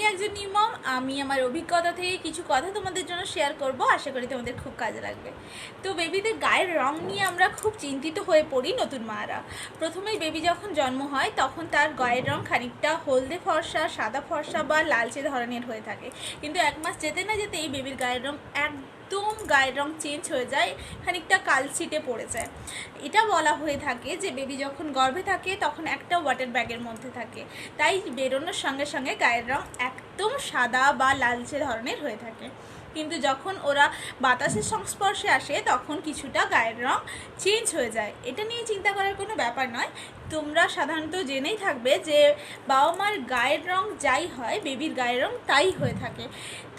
আমি একজন নিউ মম। আমি আমার অভিজ্ঞতা থেকে কিছু কথা তোমাদের জন্য শেয়ার করব, আশা করি তোমাদের খুব কাজে লাগবে। তো বেবিদের গায়ের রং নিয়ে আমরা খুব চিন্তিত হয়ে পড়ি নতুন মারা। প্রথমেই বেবি যখন জন্ম হয় তখন তার গায়ের রং খানিকটা হলদে ফর্সা, সাদা ফর্সা বা লালচে ধরনের হয়ে থাকে, কিন্তু এক মাস যেতে না যেতেই বেবির গায়ের রং একদম গায়ের রং চেঞ্জ হয়ে যায়, খানিকটা কালচিটে পড়ে যায়। এটা বলা হয়ে থাকে যে বেবি যখন গর্ভে থাকে তখন একটা ওয়াটার ব্যাগের মধ্যে থাকে, তাই বেরোনোর সঙ্গে সঙ্গে গায়ের রং একদম সাদা বা লালচে ধরনের হয়ে থাকে। কিন্তু যখন ওরা বাতাসের সংস্পর্শে আসে তখন কিছুটা গায়ের রং চেঞ্জ হয়ে যায়। এটা নিয়ে চিন্তা করার কোনো ব্যাপার নয়। তোমরা সাধারণত জেনেই থাকবে যে বাবা মার গায়ের রং যাই হয় বেবির গায়ের রং তাই হয়ে থাকে।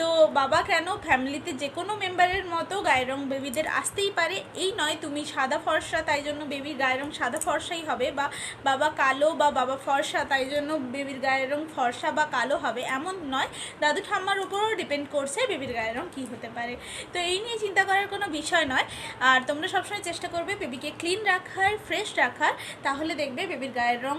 তো বাবা কেন, ফ্যামিলিতে যে কোনো মেম্বারের মতো গায়ের রং বেবিদের আসতেই পারে, এই নয় তুমি সাদা ফর্সা তাই জন্য বেবির গায়ের রং সাদা ফর্সাই হবে, বা বাবা কালো বা বাবা ফর্সা তাই জন্য বেবির গায়ের রং ফর্সা বা কালো হবে, এমন নয়। দাদু ঠাম্মার উপরও ডিপেন্ড করছে বেবির গায়ের রং কী হতে পারে। তো এই নিয়ে চিন্তা করার কোনো বিষয় নয়। আর তোমরা সবসময় চেষ্টা করবে বেবিকে ক্লিন রাখার, ফ্রেশ রাখার, তাহলে দেখবে বেবির গায়ের রং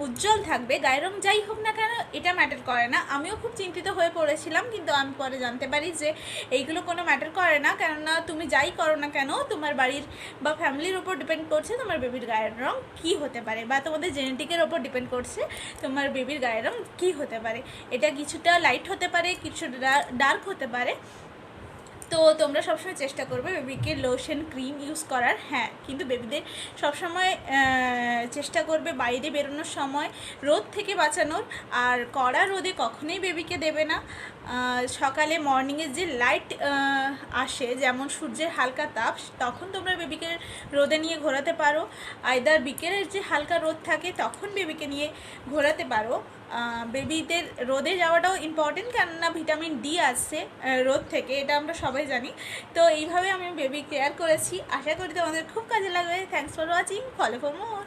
উজ্জ্বল থাকবে। গায়ের রং যাই হোক না কেন এটা ম্যাটার করে না। আমিও খুব চিন্তিত হয়ে পড়েছিলাম, কিন্তু আমি পরে জানতে পারি যে এইগুলো কোনো ম্যাটার করে না, কেননা তুমি যাই করো না কেন তোমার বাড়ির বা ফ্যামিলির উপর ডিপেন্ড করছে তোমার বেবির গায়ের রং কী হতে পারে, বা তোমাদের জেনেটিকের ওপর ডিপেন্ড করছে তোমার বেবির গায়ের রং কী হতে পারে। এটা কিছুটা লাইট হতে পারে, কিছুটা ডার্ক হতে পারে। তো তোমরা সবসময় চেষ্টা করবে বেবিকে লোশন ক্রিম ইউজ করার। হ্যাঁ, কিন্তু বেবিদের সবসময় চেষ্টা করবে বাইরে বেরোনোর সময় রোদ থেকে বাঁচানোর, আর কড়া রোদে কখনোই বেবিকে দেবে না। সকালে মর্নিংয়ের যে লাইট আসে, যেমন সূর্যের হালকা তাপ, তখন তোমরা বেবিকে রোদে নিয়ে ঘোরাতে পারো। আইদার বিকেলের যে হালকা রোদ থাকে তখন বেবিকে নিয়ে ঘোরাতে পারো। বেবিদের রোদে যাওয়াটাও ইম্পর্টেন্ট, কেননা ভিটামিন ডি আসছে রোদ থেকে, এটা আমরা সবাই জানি। তো এইভাবে আমি বেবি কেয়ার করেছি, আশা করি তোমাদের খুব কাজে লাগবে। Thanks for watching, follow for more.